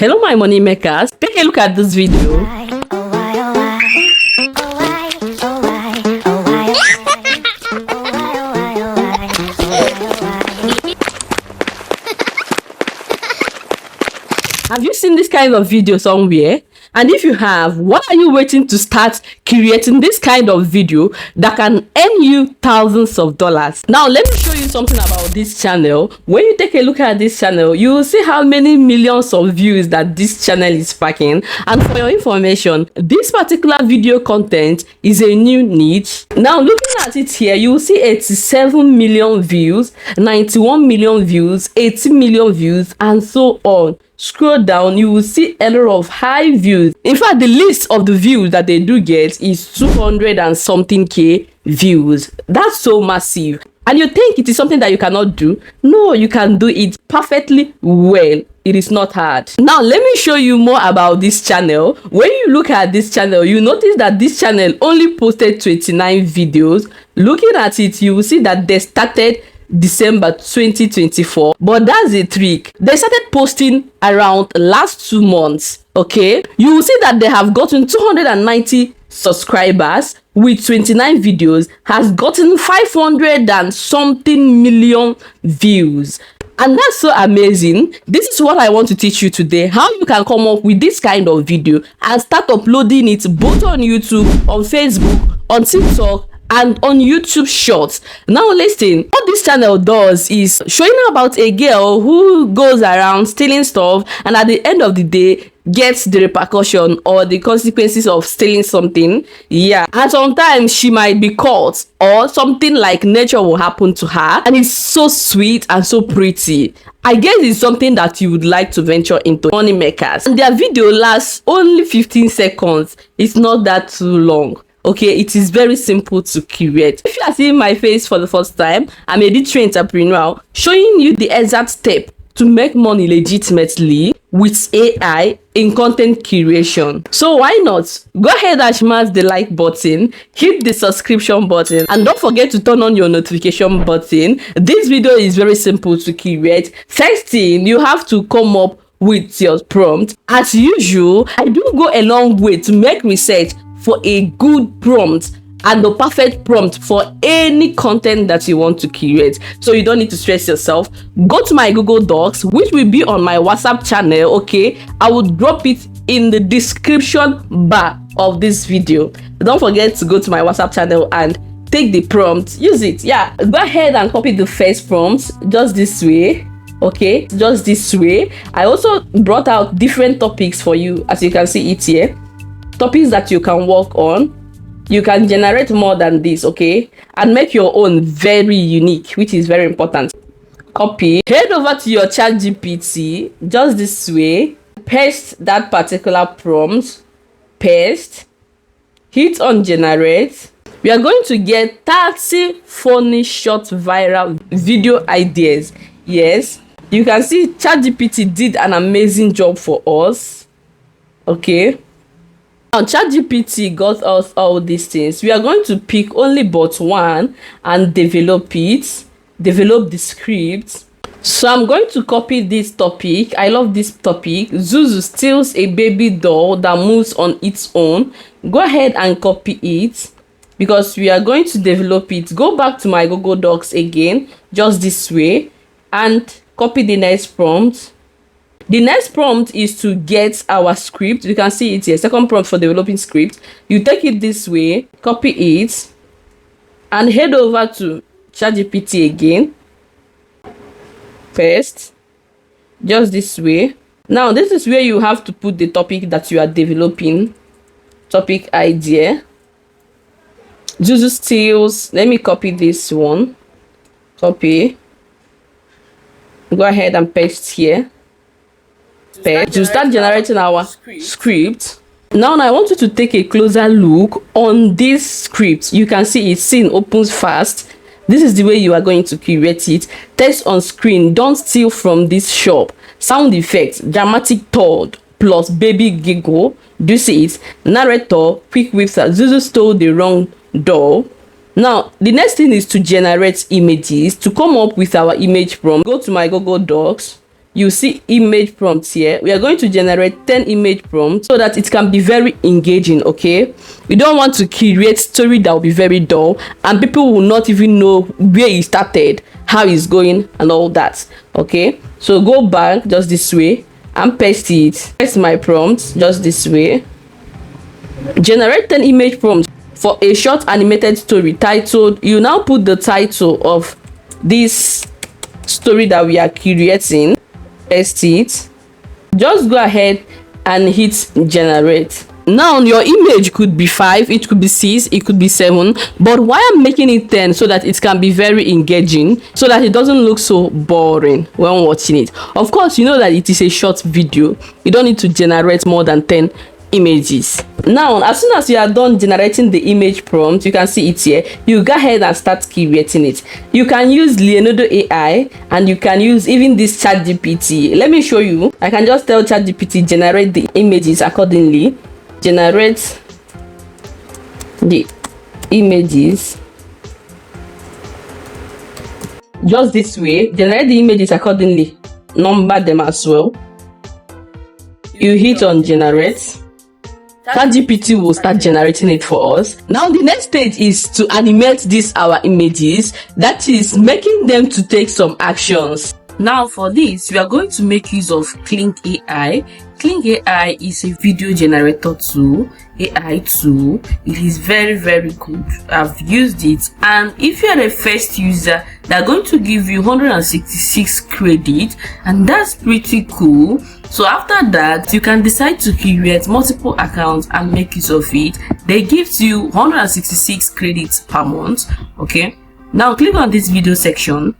Hello my money makers, take a look at this video. Have you seen this kind of video somewhere? And if you have, why are you waiting to start creating this kind of video that can earn you thousands of dollars? Now let me show you something about this channel. When you take a look at this channel, you will see how many millions of views that this channel is packing. And for your information, this particular video content is a new niche. Now looking at it here, you will see 87 million views, 91 million views, 80 million views, and so on. Scroll down, you will see a lot of high views. In fact, the list of the views that they do get is 200 and something K views. That's so massive. And you think it is something that you cannot do? No, you can do it perfectly well. It is not hard. Now let me show you more about this channel. When you look at this channel, you notice that this channel only posted 29 videos. Looking at it, you will see that they started December 2024, but that's a trick. They started posting around last 2 months. Okay, you will see that they have gotten 290 subscribers with 29 videos, has gotten 500 and something million views. And that's so amazing. This is what I want to teach you today, how you can come up with this kind of video and start uploading it both on YouTube, on Facebook, on TikTok, and on YouTube Shorts. Now listen, what this channel does is showing about a girl who goes around stealing stuff, and at the end of the day gets the repercussion or the consequences of stealing something. Yeah, and sometimes she might be caught or something like nature will happen to her, and it's so sweet and so pretty. I guess it's something that you would like to venture into, money makers. And their video lasts only 15 seconds. It's not that too long. Okay, it is very simple to create. If you are seeing my face for the first time, I'm a digital entrepreneur showing you the exact step to make money legitimately with AI in content creation. So why not? Go ahead and smash the like button, hit the subscription button, and don't forget to turn on your notification button. This video is very simple to create. First thing, you have to come up with your prompt. As usual, I do go a long way to make research for a good prompt and the perfect prompt for any content that you want to create, so you don't need to stress yourself. Go to my Google Docs, which will be on my WhatsApp channel. Okay, I will drop it in the description bar of this video. Don't forget to go to my WhatsApp channel and take the prompt, use it. Yeah, go ahead and copy the first prompt just this way. Okay, just this way. I also brought out different topics for you, as you can see it here. Topics that you can work on. You can generate more than this, okay, and make your own very unique, which is very important. Copy, head over to your ChatGPT just this way, paste that particular prompt, paste, hit on generate. We are going to get 30 funny short viral video ideas. Yes, you can see ChatGPT did an amazing job for us. Okay, now ChatGPT got us all these things. We are going to pick only but one and develop it, develop the script. So I'm going to copy this topic. I love this topic. Zuzu steals a baby doll that moves on its own. Go ahead and copy it because we are going to develop it. Go back to my Google Docs again, just this way, and copy the next prompt. The next prompt is to get our script. You can see it here, second prompt for developing script. You take it this way, copy it, and head over to ChatGPT again. Paste, just this way. Now this is where you have to put the topic that you are developing, topic idea. Zuzu steals. Let me copy this one. Copy. Go ahead and paste here. To start generating our script. Now I want you to take a closer look on this script. You can see it's scene opens fast. This is the way you are going to create it. Text on screen, don't steal from this shop. Sound effects, dramatic third plus baby giggle. Do you see it? Narrator, quick website. Zuzu stole the wrong doll. Now the next thing is to generate images. To come up with our image prompt, go to my Google Docs. you see image prompts here. We are going to generate 10 image prompts so that it can be very engaging. Okay, you don't want to create story that will be very dull and people will not even know where it started, how it's going and all that. Okay, so go back just this way and paste it. Paste my prompt just this way. Generate 10 image prompts for a short animated story titled. You now put the title of this story that we are creating. Paste it. Just go ahead and hit generate. Now your image could be 5, it could be 6, it could be 7, but why I'm making it 10 so that it can be very engaging, so that it doesn't look so boring when watching it. Of course, you know that it is a short video, you don't need to generate more than 10 images. Now as soon as you are done generating the image prompt, you can see it here, you go ahead and start creating it. You can use Leonardo AI and you can use even this ChatGPT. Let me show you. I can just tell ChatGPT generate the images accordingly. Generate the images just this way. Generate the images accordingly, number them as well. You hit on generate. ChatGPT will start generating it for us. Now the next stage is to animate these our images, that is making them to take some actions. Now for this, we are going to make use of Clink AI. Clink AI is a video generator tool, AI tool. It is very good. I've used it, and if you are a first user, they're going to give you 166 credit, and that's pretty cool. So after that, you can decide to create multiple accounts and make use of it. They give you 166 credits per month. Okay, now click on this video section.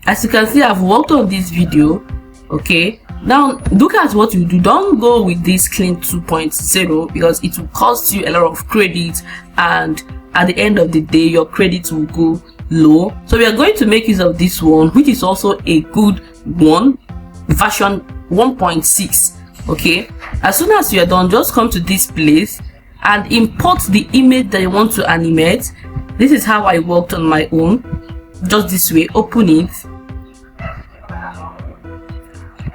As you can see, I've worked on this video. Okay, now look at what you do. Don't go with this Clean 2.0 because it will cost you a lot of credit, and at the end of the day your credits will go low. So we are going to make use of this one, which is also a good one, version 1.6. okay, as soon as you are done, just come to this place and import the image that you want to animate. This is how I worked on my own. Just this way, open it.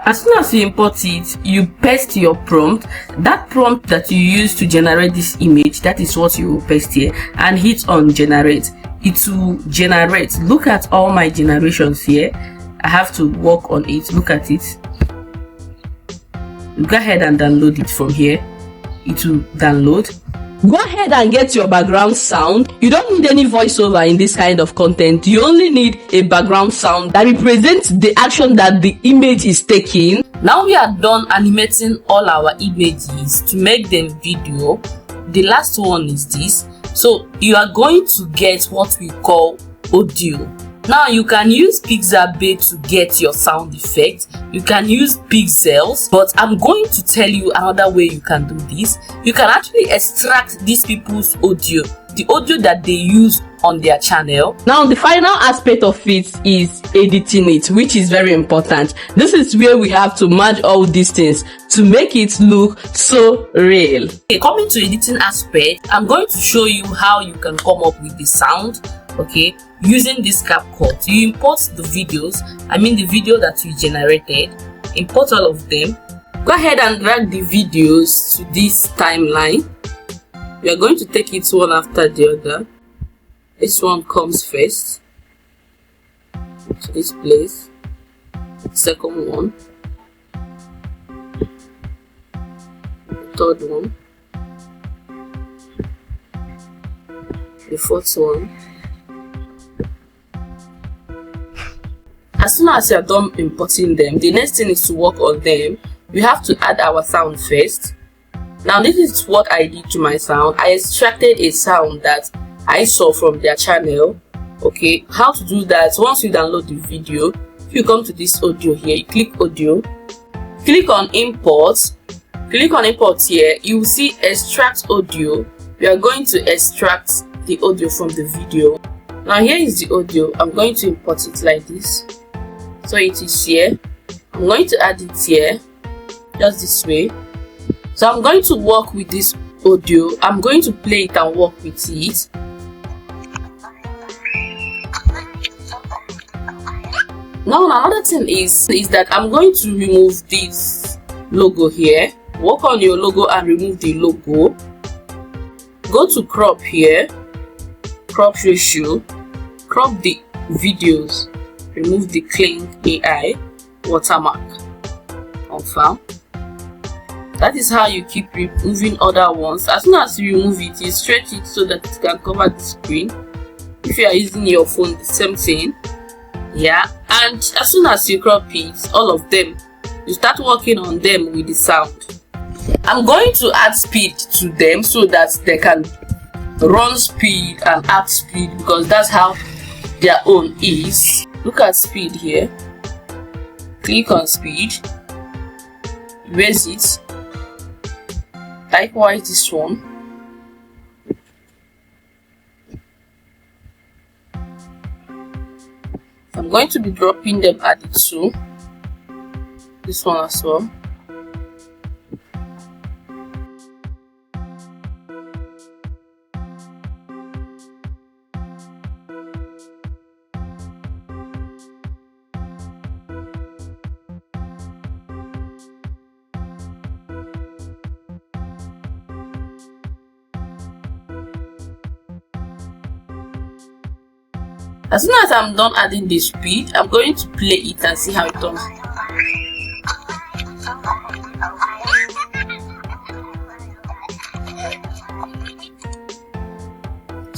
As soon as you import it, you paste your prompt. That prompt that you use to generate this image, that is what you will paste here, and hit on generate. It will generate. Look at all my generations here. I have to work on it. Look at it. Go ahead and download it from here. It will download. Go ahead and get your background sound. You don't need any voiceover in this kind of content. You only need a background sound that represents the action that the image is taking. Now we are done animating all our images to make them video. The last one is this. So you are going to get what we call audio. Now you can use Pixabay to get your sound effect. You can use pixels, but I'm going to tell you another way you can do this. You can actually extract these people's audio, the audio that they use on their channel. Now the final aspect of it is editing it, which is very important. This is where we have to merge all these things to make it look so real. Okay, coming to editing aspect, I'm going to show you how you can come up with the sound. Okay, using this CapCut, you import the videos, the video that you generated, import all of them. Go ahead and drag the videos to this timeline. We are going to take it one after the other. This one comes first to this place, second one, third one, the fourth one. As soon as you are done importing them, the next thing is to work on them. We have to add our sound first. Now this is what I did to my sound. I extracted a sound that I saw from their channel. Okay, how to do that? Once you download the video, if you come to this audio here, you click audio, click on import, click on import here, you will see extract audio. We are going to extract the audio from the video. Now here is the audio. I'm going to import it like this. So it is here. I'm going to add it here, just this way. So I'm going to work with this audio. I'm going to play it and work with it. Now another thing is that I'm going to remove this logo here. Work on your logo and remove the logo. Go to crop here, crop ratio, crop the videos, remove the clean AI watermark, confirm. That is how you keep removing other ones. As soon as you remove it, you stretch it so that it can cover the screen. If you are using your phone, the same thing. Yeah, and as soon as you crop it, all of them, you start working on them with the sound. I'm going to add speed to them so that they can run speed and act speed, because that's how their own is. Look at speed here. Click on speed, raise it. Likewise this one. I'm going to be dropping them at the 2. This one as well. As soon as I'm done adding the speed, I'm going to play it and see how it turns.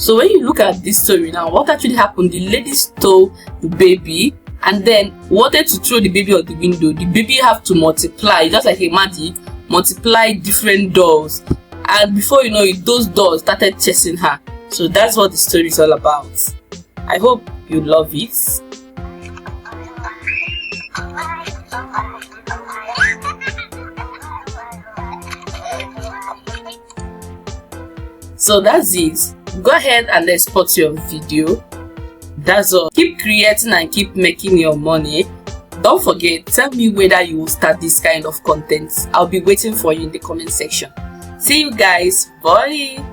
So when you look at this story now, what actually happened? The lady stole the baby and then wanted to throw the baby out the window. The baby have to multiply, just like a magic, multiply different dolls. And before you know it, those dolls started chasing her. So that's what the story is all about. I hope you love it. So that's it. Go ahead and export your video. That's all. Keep creating and keep making your money. Don't forget, tell me whether you will start this kind of content. I'll be waiting for you in the comment section. See you guys. Bye.